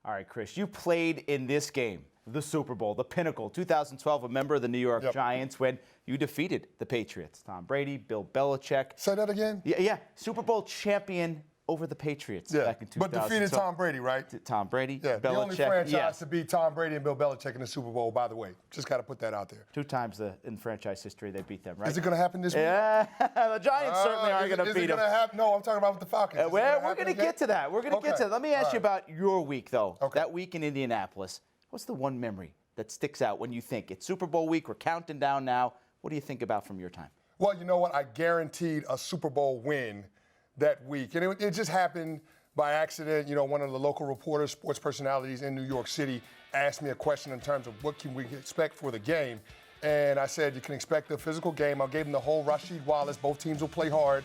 All right, Chris, you played in this game, the Super Bowl, the pinnacle, 2012, a member of the New York Giants when you defeated the Patriots. Tom Brady, Bill Belichick. Say that again? Yeah. Super Bowl champion over the Patriots back in 2012. But defeated Tom Brady, right? Tom Brady, Yeah, Belichick. the only franchise to beat Tom Brady and Bill Belichick in the Super Bowl, by the way. Just got to put that out there. 2 times in franchise history they beat them, right? Is it going to happen this week? Yeah, the Giants certainly aren't going to beat them. Is it going to happen? No, I'm talking about with the Falcons. We're going to get to that. We're going to get to that. Let me ask you about your week, though. Okay. That week in Indianapolis. What's the one memory that sticks out when you think it's Super Bowl week? We're counting down now. What do you think about from your time? Well, you know what? I guaranteed a Super Bowl win that week. And it just happened by accident. You know, one of the local reporters, sports personalities in New York City, asked me a question in terms of what can we expect for the game. And I said, you can expect a physical game. I gave him the whole Rasheed Wallace. Both teams will play hard.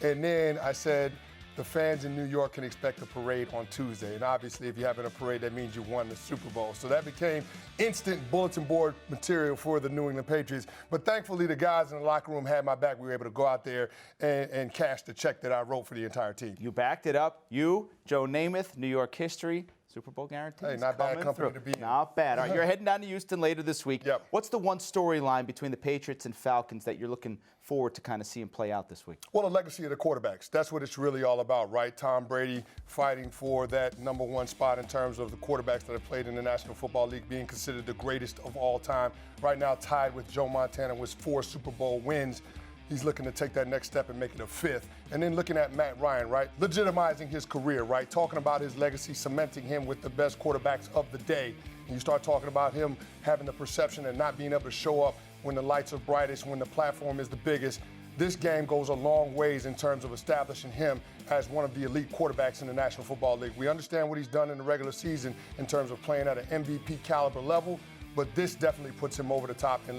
And then I said, the fans in New York can expect a parade on Tuesday. And obviously, if you're having a parade, that means you won the Super Bowl. So that became instant bulletin board material for the New England Patriots. But thankfully, the guys in the locker room had my back. We were able to go out there and cash the check that I wrote for the entire team. You backed it up. You, Joe Namath, New York history. Super Bowl guarantee. Hey, not bad company to be in. Not bad. All right, you're heading down to Houston later this week. Yep. What's the one storyline between the Patriots and Falcons that you're looking forward to kind of seeing play out this week? Well, the legacy of the quarterbacks. That's what it's really all about, right? Tom Brady fighting for that number one spot in terms of the quarterbacks that have played in the National Football League, being considered the greatest of all time. Right now, tied with Joe Montana with 4 Super Bowl wins. He's looking to take that next step and make it a 5th. And then looking at Matt Ryan, right? Legitimizing his career, right? Talking about his legacy, cementing him with the best quarterbacks of the day. And you start talking about him having the perception and not being able to show up when the lights are brightest, when the platform is the biggest. This game goes a long ways in terms of establishing him as one of the elite quarterbacks in the National Football League. We understand what he's done in the regular season in terms of playing at an MVP caliber level, but this definitely puts him over the top and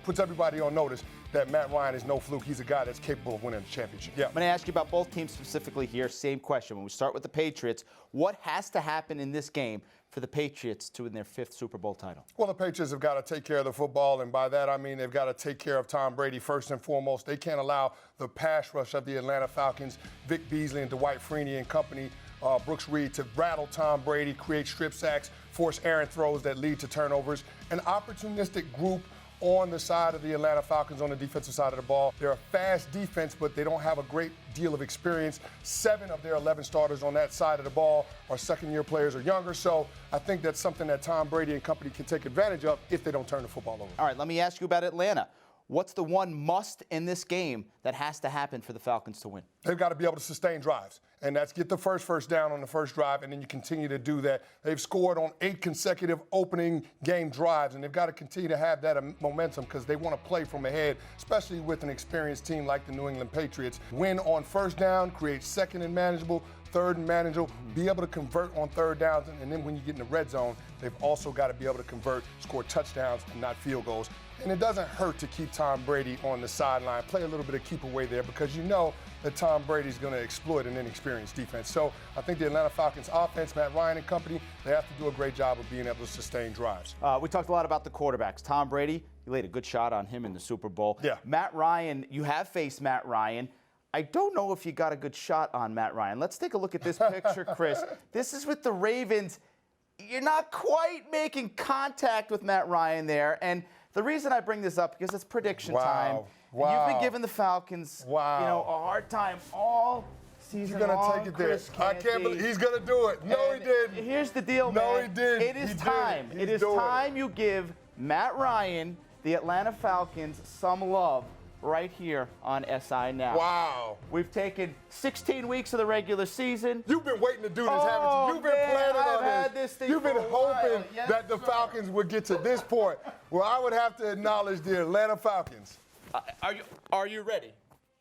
puts everybody on notice that Matt Ryan is no fluke. He's a guy that's capable of winning the championship. Yeah. I'm going to ask you about both teams specifically here. Same question. When we start with the Patriots, what has to happen in this game for the Patriots to win their 5th Super Bowl title? Well, the Patriots have got to take care of the football, and by that I mean they've got to take care of Tom Brady first and foremost. They can't allow the pass rush of the Atlanta Falcons, Vic Beasley and Dwight Freeney and company, Brooks Reed, to rattle Tom Brady, create strip sacks, force errant throws that lead to turnovers. An opportunistic group on the side of the Atlanta Falcons on the defensive side of the ball. They're a fast defense, but they don't have a great deal of experience. 7 of their 11 starters on that side of the ball are second-year players or younger. So I think that's something that Tom Brady and company can take advantage of if they don't turn the football over. All right, let me ask you about Atlanta. What's the one must in this game that has to happen for the Falcons to win? They've got to be able to sustain drives, and that's get the first down on the first drive, and then you continue to do that. They've scored on 8 consecutive opening game drives, and they've got to continue to have that momentum because they want to play from ahead, especially with an experienced team like the New England Patriots. Win on first down, create second and manageable, third and manageable, be able to convert on third downs, and then when you get in the red zone, they've also got to be able to convert, score touchdowns and not field goals. And it doesn't hurt to keep Tom Brady on the sideline, play a little bit of keep away there because you know that Tom Brady's going to exploit an inexperienced defense. So I think the Atlanta Falcons offense, Matt Ryan and company, they have to do a great job of being able to sustain drives. We talked a lot about the quarterbacks. Tom Brady, you laid a good shot on him in the Super Bowl. Yeah. Matt Ryan, you have faced Matt Ryan. I don't know if you got a good shot on Matt Ryan. Let's take a look at this picture, Chris. This is with the Ravens. You're not quite making contact with Matt Ryan there. And the reason I bring this up because it's prediction time. Wow. You've been giving the Falcons, a hard time all season long. He's going to take it there. Chris Canty. I can't believe he's going to do it. No, he didn't. Here's the deal, man. No, he didn't. It is time. It is time you give Matt Ryan, the Atlanta Falcons, some love right here on SI Now. Wow. We've taken 16 weeks of the regular season. You've been waiting to do this, haven't you? You've been planning on this. You've been hoping that the Falcons would get to this point. Well, I would have to acknowledge the Atlanta Falcons. Are you ready?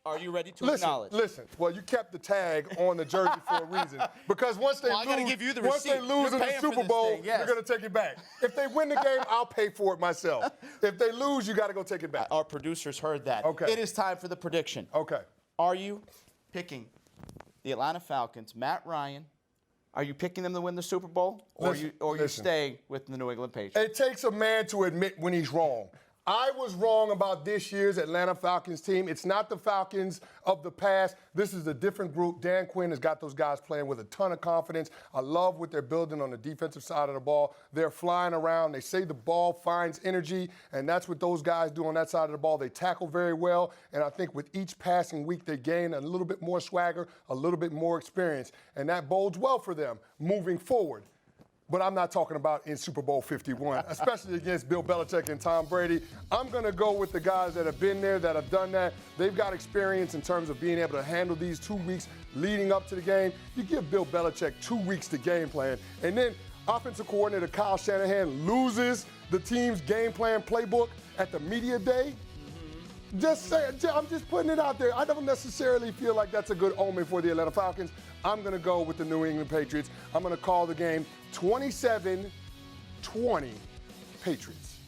Are you ready to acknowledge? Listen. Well, you kept the tag on the jersey for a reason. Because once they lose in the Super Bowl, you're going to take it back. If they win the game, I'll pay for it myself. If they lose, you got to go take it back. Our producers heard that. Okay. It is time for the prediction. Okay. Are you picking the Atlanta Falcons, Matt Ryan? Are you picking them to win the Super Bowl? Or are you staying with the New England Patriots? It takes a man to admit when he's wrong. I was wrong about this year's Atlanta Falcons team. It's not the Falcons of the past. This is a different group. Dan Quinn has got those guys playing with a ton of confidence. I love what they're building on the defensive side of the ball. They're flying around. They say the ball finds energy, and that's what those guys do on that side of the ball. They tackle very well, and I think with each passing week, they gain a little bit more swagger, a little bit more experience, and that bodes well for them moving forward. But I'm not talking about in Super Bowl 51, especially against Bill Belichick and Tom Brady. I'm going to go with the guys that have been there, that have done that. They've got experience in terms of being able to handle these 2 weeks leading up to the game. You give Bill Belichick 2 weeks to game plan, and then offensive coordinator Kyle Shanahan loses the team's game plan playbook at the media day. I'm just putting it out there. I don't necessarily feel like that's a good omen for the Atlanta Falcons. I'm going to go with the New England Patriots. I'm going to call the game 27-20 Patriots.